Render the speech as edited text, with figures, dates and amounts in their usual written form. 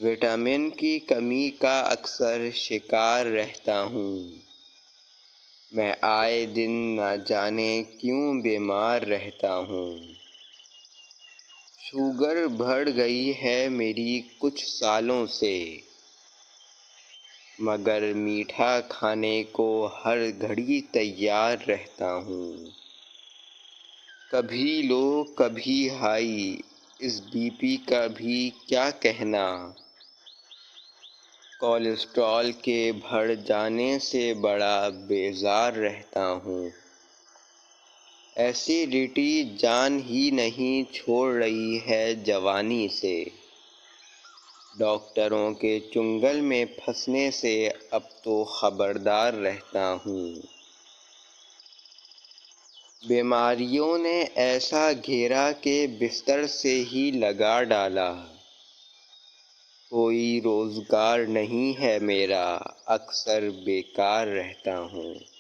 Vitamin کی کمی کا اکثر شکار رہتا ہوں۔ میں آئے دن نہ جانے کیوں بیمار رہتا ہوں۔ شوگر بڑھ گئی ہے میری کچھ سالوں سے، مگر میٹھا کھانے کو ہر گھڑی تیار رہتا ہوں۔ کبھی لو کبھی ہائی، اس بی پی کا بھی کیا کہنا۔ کولیسٹرول کے بڑھ جانے سے بڑا بیزار رہتا ہوں۔ ایسیڈیٹی جان ہی نہیں چھوڑ رہی ہے جوانی سے، ڈاکٹروں کے چنگل میں پھنسنے سے اب تو خبردار رہتا ہوں۔ بیماریوں نے ایسا گھیرا کہ بستر سے ہی لگا ڈالا۔ کوئی روزگار نہیں ہے میرا، اکثر بیکار رہتا ہوں۔